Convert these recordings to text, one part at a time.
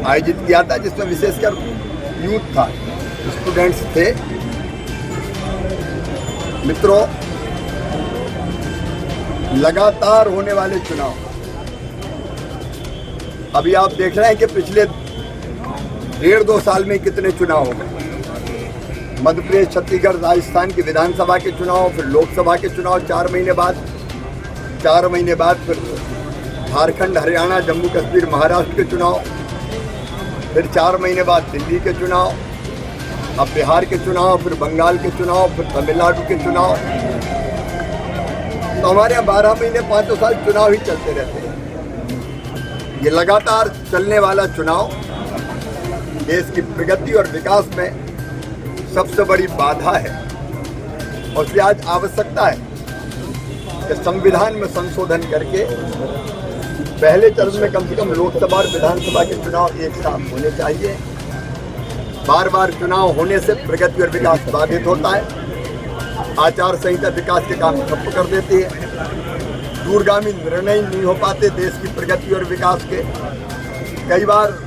आयोजित किया था, जिसमें विशेषकर यूथ था, स्टूडेंट्स थे। मित्रों, लगातार होने वाले चुनाव, अभी आप देख रहे हैं कि पिछले 1.5-2 साल में कितने चुनाव हो गए। मध्य प्रदेश, छत्तीसगढ़, राजस्थान की विधानसभा के चुनाव, फिर लोकसभा के चुनाव 4 महीने बाद, 4 महीने बाद फिर झारखंड, हरियाणा, जम्मू कश्मीर, महाराष्ट्र के चुनाव, फिर 4 महीने बाद दिल्ली के चुनाव, अब बिहार के चुनाव, फिर बंगाल के चुनाव, फिर तमिलनाडु के चुनाव। तो हमारे यहाँ 12 महीने 5 साल चुनाव ही चलते रहते हैं। ये लगातार चलने वाला चुनाव देश की प्रगति और विकास में सबसे बड़ी बाधा है, और इसलिए आज आवश्यकता है कि संविधान में संशोधन करके पहले चरण में कम से कम लोकसभा और विधानसभा के चुनाव एक साथ होने चाहिए। बार बार चुनाव होने से प्रगति और विकास बाधित होता है। आचार संहिता विकास के काम ठप्प कर देती है। दूरगामी निर्णय नहीं हो पाते देश की प्रगति और विकास के। कई बार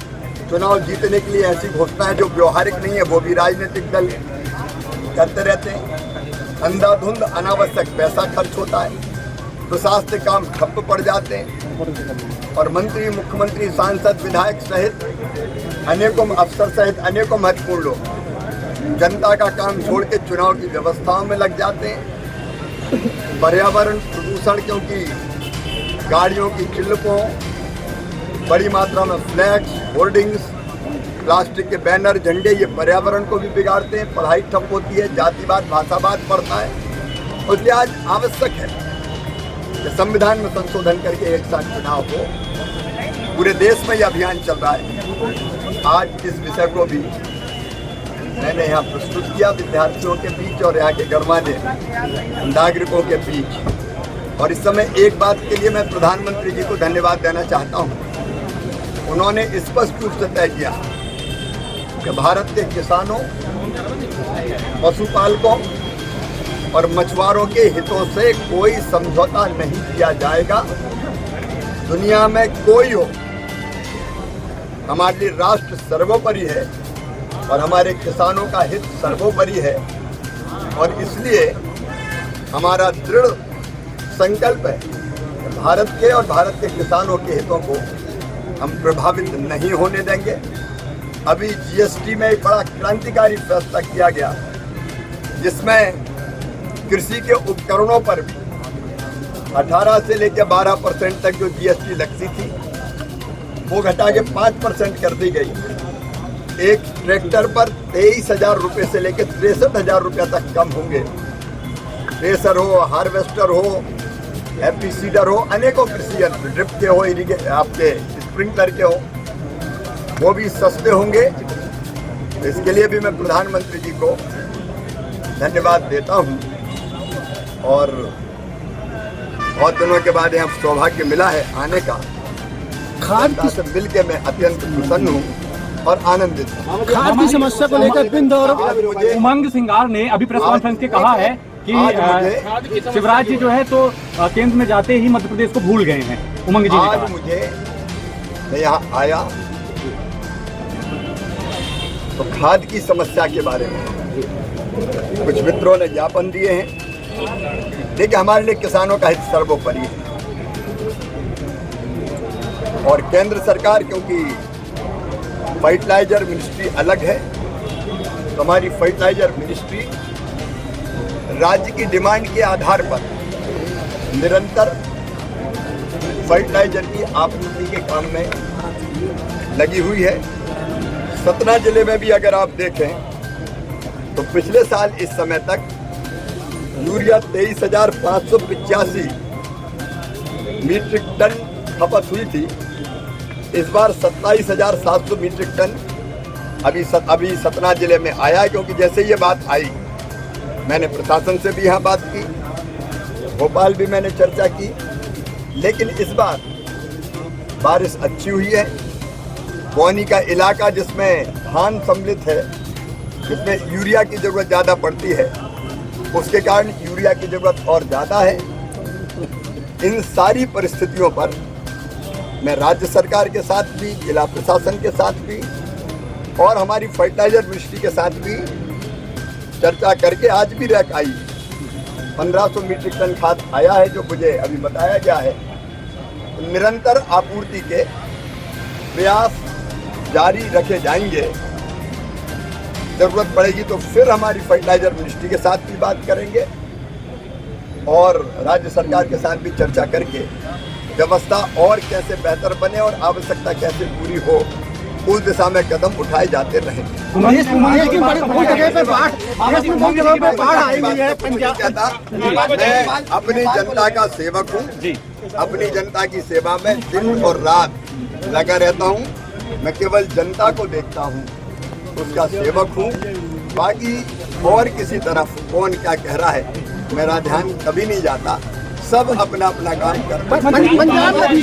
चुनाव जीतने के लिए ऐसी घोषणाएं जो व्यवहारिक नहीं है, वो भी राजनीतिक दल करते रहते हैं। अंधाधुंध अनावश्यक पैसा खर्च होता है, प्रशासनिक काम ठप्प पड़ जाते हैं, और मंत्री, मुख्यमंत्री, सांसद, विधायक सहित अनेकों अफसर सहित अनेकों महत्वपूर्ण लोग जनता का काम छोड़ के चुनाव की व्यवस्थाओं में लग जाते हैं। पर्यावरण प्रदूषण, क्योंकि गाड़ियों की चिल्लकों, बड़ी मात्रा में फ्लैक्स, होर्डिंग्स, प्लास्टिक के बैनर, झंडे, ये पर्यावरण को भी बिगाड़ते हैं। पढ़ाई ठप होती है, जातिवाद, भाषावाद बढ़ता है। इसलिए आज आवश्यक है कि संविधान में संशोधन करके एक साथ चुनाव हो। पूरे देश में यह अभियान चल रहा है। आज इस विषय को भी मैंने यहाँ प्रस्तुत किया विद्यार्थियों के बीच और यहाँ के गणमान्य नागरिकों के बीच। और इस समय एक बात के लिए मैं प्रधानमंत्री जी को धन्यवाद देना चाहता हूँ। उन्होंने स्पष्ट रूप से तय किया कि भारत के किसानों, पशुपालकों और मछुआरों के हितों से कोई समझौता नहीं किया जाएगा। दुनिया में कोई हो, हमारे लिए राष्ट्र सर्वोपरि है और हमारे किसानों का हित सर्वोपरि है। और इसलिए हमारा दृढ़ संकल्प है कि भारत के और भारत के किसानों के हितों को हम प्रभावित नहीं होने देंगे। अभी जीएसटी में एक बड़ा क्रांतिकारी फैसला किया गया, जिसमें कृषि के उपकरणों पर 18 से लेकर 12% तक जो जीएसटी लगती थी, वो घटा के 5% कर दी गई। एक ट्रैक्टर पर 23,000 रुपये से लेकर 63,000 रुपये तक कम होंगे। थ्रेसर हो, हार्वेस्टर हो, हैप्पी सीडर हो, अनेकों कृषि यंत्र, ड्रिप के हो, आपके स्प्रिंकलर के हो, वो भी सस्ते होंगे। इसके लिए भी मैं प्रधानमंत्री जी को धन्यवाद देता हूँ। और बहुत दिनों के बाद यहाँ सौभाग्य मिला है आने का। खाद से मिल के मैं अत्यंत प्रसन्न हूँ और आनंदित हूँ। खाद की समस्या को लेकर बिंद और उमंग सिंगार ने अभी प्रेस कॉन्फ्रेंस के कहा है कि शिवराज जी जो है तो केंद्र में जाते ही मध्य प्रदेश को भूल गए हैं। उमंग जी आज मुझे मैं यहाँ आया तो खाद की समस्या के बारे में कुछ मित्रों ने ज्ञापन दिए हैं। देखिए, हमारे लिए किसानों का हित सर्वोपरि है और केंद्र सरकार, क्योंकि फर्टिलाइजर मिनिस्ट्री अलग है, तो हमारी फर्टिलाइजर मिनिस्ट्री राज्य की डिमांड के आधार पर निरंतर फर्टिलाइजर की आपूर्ति के काम में लगी हुई है। सतना जिले में भी अगर आप देखें तो पिछले साल इस समय तक यूरिया 23,585 मीट्रिक टन खपत हुई थी। इस बार 27,700 मीट्रिक टन अभी सतना जिले में आया है। क्योंकि जैसे ये बात आई, मैंने प्रशासन से भी यहाँ बात की, भोपाल भी मैंने चर्चा की, लेकिन इस बार बारिश अच्छी हुई है। बौनी का इलाका जिसमें धान सम्मिलित है, जिसमें यूरिया की ज़रूरत ज़्यादा पड़ती है, उसके कारण यूरिया की ज़रूरत और ज़्यादा है। इन सारी परिस्थितियों पर मैं राज्य सरकार के साथ भी, जिला प्रशासन के साथ भी और हमारी फर्टिलाइजर मिनिस्ट्री के साथ भी चर्चा करके आज भी रैक आई 1500 मीट्रिक टन खाद आया है, जो मुझे अभी बताया गया है। निरंतर आपूर्ति के प्रयास जारी रखे जाएंगे। जरूरत पड़ेगी तो फिर हमारी फर्टिलाइजर मिनिस्ट्री के साथ भी बात करेंगे और राज्य सरकार के साथ भी चर्चा करके व्यवस्था और कैसे बेहतर बने और आवश्यकता कैसे पूरी हो, उस दिशा में कदम उठाए जाते रहेंगे। लेकिन बड़ी जगह पे बाढ़ आई हुई है पंजाब। मैं अपनी जनता का सेवक हूँ, अपनी जनता की सेवा में दिन और रात लगा रहता हूँ। मैं केवल जनता को देखता हूँ, उसका सेवक हूँ। बाकी और किसी तरफ कौन क्या कह रहा है मेरा ध्यान कभी नहीं जाता। सब अपना अपना काम कर पंजाब में